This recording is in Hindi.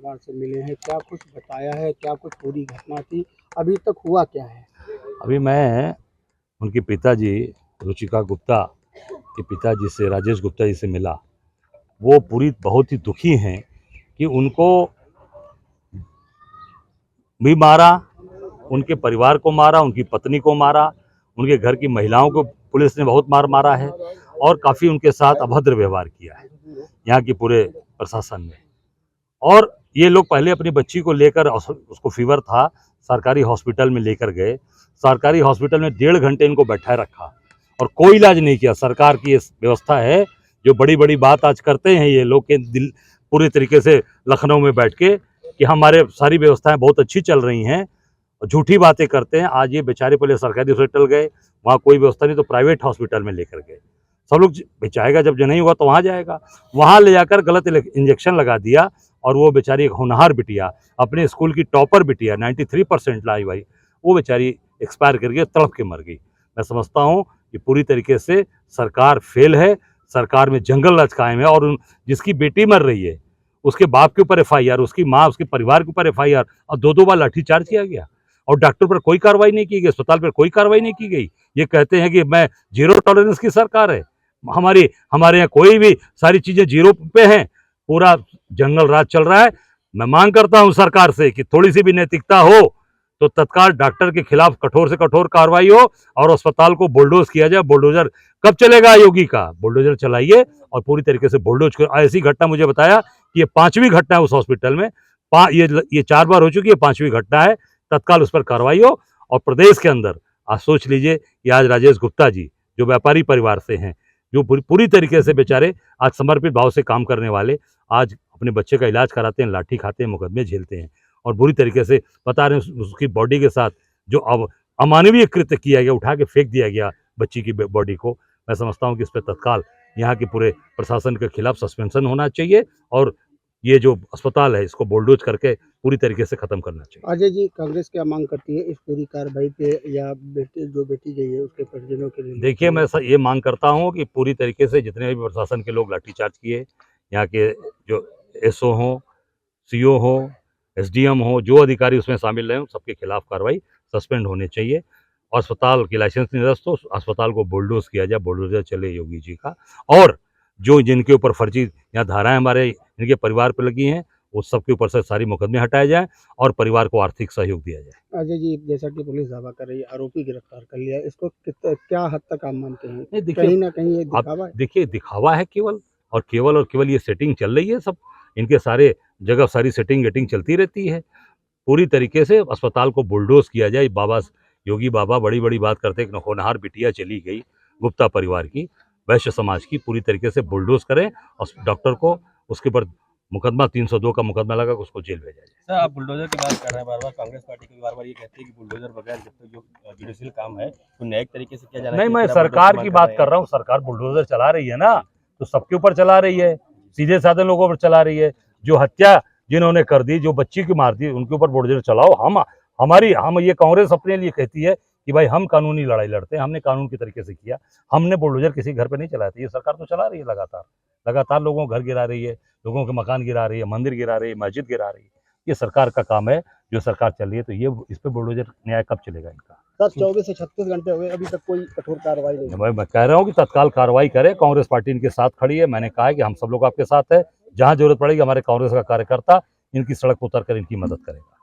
परिवार से मिले हैं, क्या कुछ बताया है, क्या कुछ पूरी घटना थी, अभी तक हुआ क्या है? अभी मैं उनके पिताजी रुचिका गुप्ता के पिताजी से राजेश गुप्ता जी से मिला। वो बहुत ही दुखी हैं कि उनको भी मारा, उनके परिवार को मारा, उनकी पत्नी को मारा, उनके घर की महिलाओं को पुलिस ने बहुत मारा है और काफ़ी उनके साथ अभद्र व्यवहार किया है यहाँ की पूरे प्रशासन ने। और ये लोग पहले अपनी बच्ची को लेकर, उसको फीवर था, सरकारी हॉस्पिटल में लेकर गए। सरकारी हॉस्पिटल में 1.5 घंटे इनको बैठाए रखा और कोई इलाज नहीं किया। सरकार की ये व्यवस्था है, जो बड़ी बड़ी बात आज करते हैं ये लोग के दिल पूरे तरीके से लखनऊ में बैठ के कि हमारे सारी व्यवस्थाएं बहुत अच्छी चल रही हैं, झूठी बातें करते हैं। आज ये बेचारे पहले सरकारी हॉस्पिटल गए, वहाँ कोई व्यवस्था नहीं तो प्राइवेट हॉस्पिटल में लेकर गए। सब लोग बेचाएगा, जब नहीं हुआ तो वहाँ जाएगा, वहाँ ले जाकर गलत इंजेक्शन लगा दिया और वो बेचारी एक होनहार बिटिया, अपने स्कूल की टॉपर बिटिया 93% लाई भाई, वो बेचारी एक्सपायर करके तड़प के मर गई। मैं समझता हूँ कि पूरी तरीके से सरकार फेल है, सरकार में जंगल राज कायम है और जिसकी बेटी मर रही है उसके बाप के ऊपर FIR, उसकी माँ, उसके परिवार के ऊपर FIR और 2-2 बार लाठीचार्ज किया गया और डॉक्टर पर कोई कार्रवाई नहीं की गई, अस्पताल पर कोई कार्रवाई नहीं की गई। ये कहते हैं कि मैं जीरो टॉलरेंस की सरकार है, हमारे यहाँ कोई भी सारी चीजें जीरो पे हैं, पूरा जंगल राज चल रहा है। मैं मांग करता हूं सरकार से कि थोड़ी सी भी नैतिकता हो तो तत्काल डॉक्टर के खिलाफ कठोर से कठोर कार्रवाई हो और अस्पताल को बुलडोज किया जाए। बुलडोजर कब चलेगा योगी का? बुलडोजर चलाइए और पूरी तरीके से बुलडोज कर। ऐसी घटना मुझे बताया कि ये 5वीं घटना है उस हॉस्पिटल में, ये 4 बार हो चुकी है, 5वीं घटना है। तत्काल उस पर कार्रवाई हो और प्रदेश के अंदर आज सोच लीजिए कि आज राजेश गुप्ता जी जो व्यापारी परिवार से हैं, जो पूरी तरीके से बेचारे आज समर्पित भाव से काम करने वाले, आज अपने बच्चे का इलाज कराते हैं, लाठी खाते हैं, मुकदमे झेलते हैं और बुरी तरीके से बता रहे हैं उसकी बॉडी के साथ जो अब अमानवीय कृत्य किया गया, उठा के फेंक दिया गया बच्ची की बॉडी को। मैं समझता हूँ कि इस पर तत्काल यहाँ के पूरे प्रशासन के खिलाफ सस्पेंशन होना चाहिए और ये जो अस्पताल है इसको बुलडोज करके पूरी तरीके से खत्म करना चाहिए। अजय जी, कांग्रेस क्या मांग करती है इस पूरी कार्रवाई पे या बेटी गई है उसके परिजनों के लिए? देखिए, मैं ये मांग करता हूँ कि पूरी तरीके से जितने भी प्रशासन के लोग लाठीचार्ज किए, यहाँ के जो SO हों, CO हो, SDM हो, जो अधिकारी उसमें शामिल रहे, सबके खिलाफ कार्रवाई सस्पेंड होने चाहिए। अस्पताल की लाइसेंस निरस्त हो, अस्पताल को बुलडोज किया जाए, बुलडोजर चले योगी जी का। और जो जिनके ऊपर फर्जी यहाँ धाराएं हमारे इनके परिवार पर लगी हैं, वो सबके ऊपर से सारी मुकदमे हटाए जाएं और परिवार को आर्थिक सहयोग दिया जाए। अजय जी, जैसा कि पुलिस दावा कर रही है आरोपी गिरफ्तार कर लिया, इसको क्या हद तक आप मानते हैं? नहीं, देखिए, कहीं ना कहीं ये दिखावा है। देखिए दिखावा है केवल और केवल ये सेटिंग चल रही है। सब इनके सारे जगह सारी सेटिंग वेटिंग चलती रहती है। पूरी तरीके से अस्पताल को बुलडोज किया जाए। योगी बाबा बड़ी बड़ी बात करते हैं, होनहार बिटिया चली गई गुप्ता परिवार की, वैश्य समाज की, पूरी तरीके से बुलडोज करें और डॉक्टर को उसके ऊपर मुकदमा 302 का मुकदमा लगा कर उसको जेल भेजा जाए। सर, आप बुलडोजर की बात कर रहे हैं बार-बार, कांग्रेस पार्टी की बार-बार ये कहती है कि बुलडोजर बगैर जब तक जो जुडिशियल काम है तो न्यायिक तरीके से किया जाना नहीं, चाहिए। मैं सरकार की बात कर रहा हूँ। सरकार बुलडोजर चला रही है ना, तो सबके ऊपर चला रही है, सीधे साधे लोगों पर चला रही है। जो हत्या जिन्होंने कर दी, जो बच्ची की मार दी, उनके ऊपर बुलडोजर चलाओ। हम ये कांग्रेस अपने लिए कहती है कि भाई हम कानूनी लड़ाई लड़ते हैं, हमने कानून के तरीके से किया, हमने बुलडोजर किसी घर पे नहीं चलाया था। ये सरकार तो चला रही है लगातार लोगों को घर गिरा रही है, लोगों के मकान गिरा रही है, मंदिर गिरा रही है, मस्जिद गिरा रही है। ये सरकार का काम है, जो सरकार चल रही है, तो ये इस पे बुलडोजर न्याय कब चलेगा इनका? सर, 24 से 36 घंटे हुए, अभी तक कोई कठोर कार्रवाई नहीं। मैं कह रहा हूँ कि तत्काल कार्रवाई करें। कांग्रेस पार्टी इनके साथ खड़ी है। मैंने कहा है कि हम सब लोग आपके साथ है, जहां जरूरत पड़ेगी हमारे कांग्रेस का कार्यकर्ता इनकी सड़क पर उतर कर इनकी मदद करेगा।